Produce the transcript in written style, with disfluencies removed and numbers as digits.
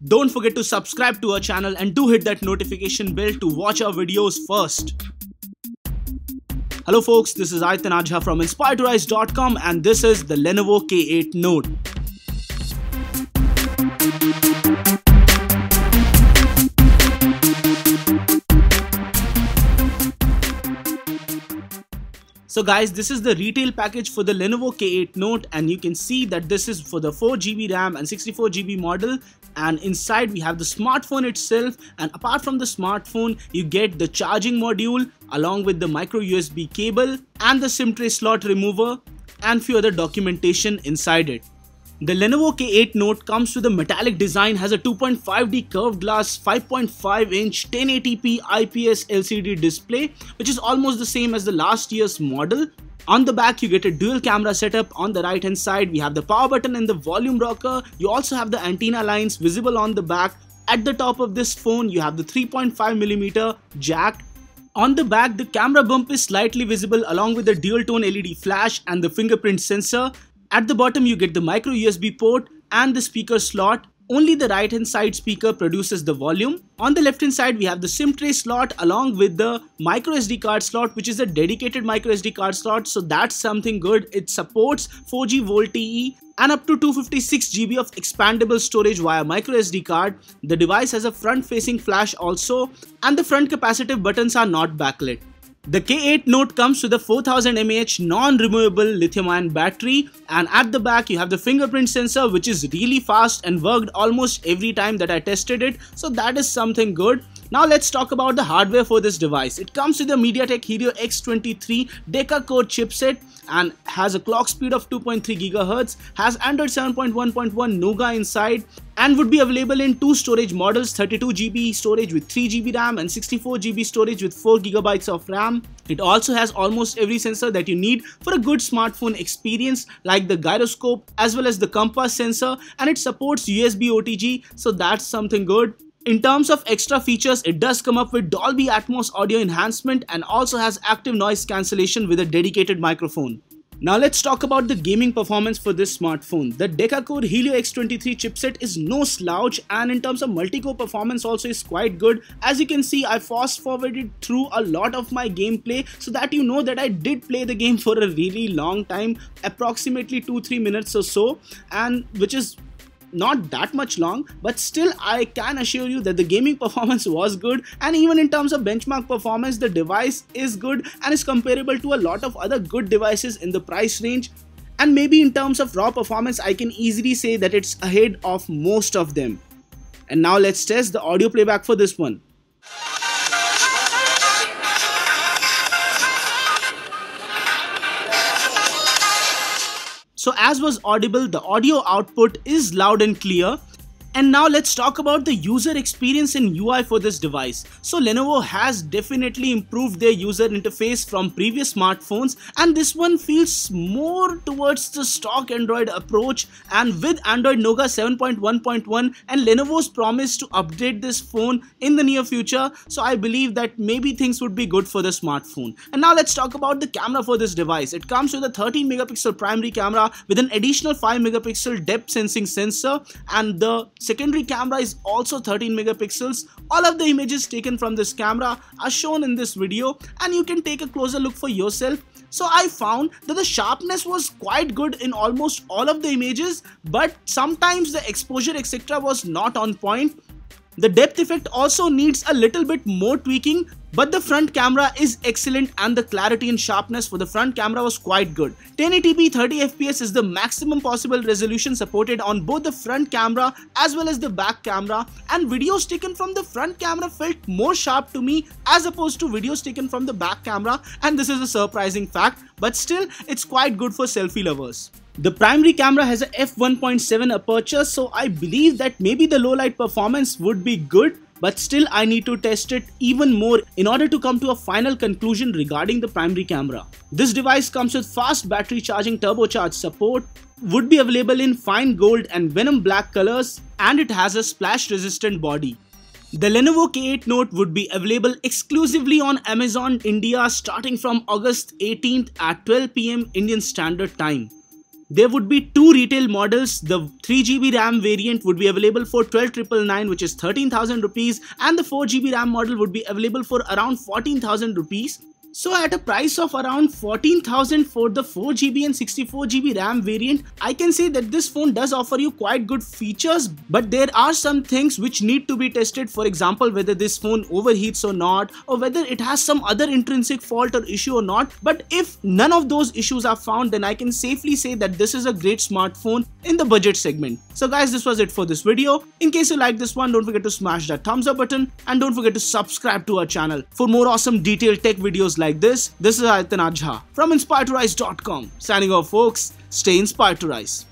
Don't forget to subscribe to our channel and do hit that notification bell to watch our videos first. Hello folks, this is Aitan Ajha from inspiredtorise.com and this is the Lenovo K8 Note. So guys, this is the retail package for the Lenovo K8 Note and you can see that this is for the 4GB RAM and 64GB model, and inside we have the smartphone itself, and apart from the smartphone you get the charging module along with the micro USB cable and the SIM tray slot remover and few other documentation inside it. The Lenovo K8 Note comes with a metallic design, has a 2.5D curved glass 5.5-inch 1080p IPS LCD display, which is almost the same as the last year's model. On the back you get a dual camera setup. On the right hand side we have the power button and the volume rocker. You also have the antenna lines visible on the back. At the top of this phone you have the 3.5mm jack. On the back the camera bump is slightly visible along with the dual tone LED flash and the fingerprint sensor. At the bottom you get the micro USB port and the speaker slot. Only the right hand side speaker produces the volume. On the left hand side we have the SIM tray slot along with the micro SD card slot, which is a dedicated micro SD card slot, so that's something good. It supports 4G VoLTE and up to 256GB of expandable storage via micro SD card. The device has a front facing flash also, and the front capacitive buttons are not backlit. The K8 Note comes with a 4000 mAh non-removable lithium-ion battery, and at the back you have the fingerprint sensor, which is really fast and worked almost every time that I tested it, so that is something good. Now let's talk about the hardware for this device. It comes with a MediaTek Helio X23 Deca-core chipset and has a clock speed of 2.3 GHz, has Android 7.1.1 Nougat inside, and would be available in two storage models, 32GB storage with 3GB RAM and 64GB storage with 4GB of RAM. It also has almost every sensor that you need for a good smartphone experience, like the gyroscope as well as the compass sensor, and it supports USB OTG, so that's something good. In terms of extra features, it does come up with Dolby Atmos audio enhancement and also has active noise cancellation with a dedicated microphone. Now let's talk about the gaming performance for this smartphone. The Deca-core Helio X23 chipset is no slouch, and in terms of multi-core performance also is quite good. As you can see, I fast forwarded through a lot of my gameplay so that you know that I did play the game for a really long time, approximately 2-3 minutes or so, and which is not that much long, but still I can assure you that the gaming performance was good, and even in terms of benchmark performance the device is good and is comparable to a lot of other good devices in the price range, and maybe in terms of raw performance I can easily say that it's ahead of most of them. And now let's test the audio playback for this one. So as was audible, the audio output is loud and clear. And now let's talk about the user experience and UI for this device. So Lenovo has definitely improved their user interface from previous smartphones, and this one feels more towards the stock Android approach, and with Android Nougat 7.1.1 and Lenovo's promise to update this phone in the near future, so I believe that maybe things would be good for the smartphone. And now let's talk about the camera for this device. It comes with a 13MP primary camera with an additional 5MP depth sensing sensor, and the secondary camera is also 13MP. All of the images taken from this camera are shown in this video, and you can take a closer look for yourself. So I found that the sharpness was quite good in almost all of the images, but sometimes the exposure etc. was not on point. The depth effect also needs a little bit more tweaking, but the front camera is excellent and the clarity and sharpness for the front camera was quite good. 1080p 30fps is the maximum possible resolution supported on both the front camera as well as the back camera, and videos taken from the front camera felt more sharp to me as opposed to videos taken from the back camera, and this is a surprising fact, but still it's quite good for selfie lovers. The primary camera has a f1.7 aperture, so I believe that maybe the low light performance would be good, but still I need to test it even more in order to come to a final conclusion regarding the primary camera. This device comes with fast battery charging turbocharged support, would be available in fine gold and venom black colors, and it has a splash resistant body. The Lenovo K8 Note would be available exclusively on Amazon India starting from August 18th at 12 PM Indian Standard Time. There would be two retail models. The 3GB RAM variant would be available for 12,999, which is 13,000 rupees, and the 4GB RAM model would be available for around 14,000 rupees. So at a price of around 14,000 for the 4GB and 64GB RAM variant, I can say that this phone does offer you quite good features, but there are some things which need to be tested. For example, whether this phone overheats or not, or whether it has some other intrinsic fault or issue or not. But if none of those issues are found, then I can safely say that this is a great smartphone in the budget segment. So guys, this was it for this video. In case you like this one, don't forget to smash that thumbs up button and don't forget to subscribe to our channel for more awesome detailed tech videos like this. This is Aditya Jha from InspiredToRise.com. Signing off folks, stay inspired to rise.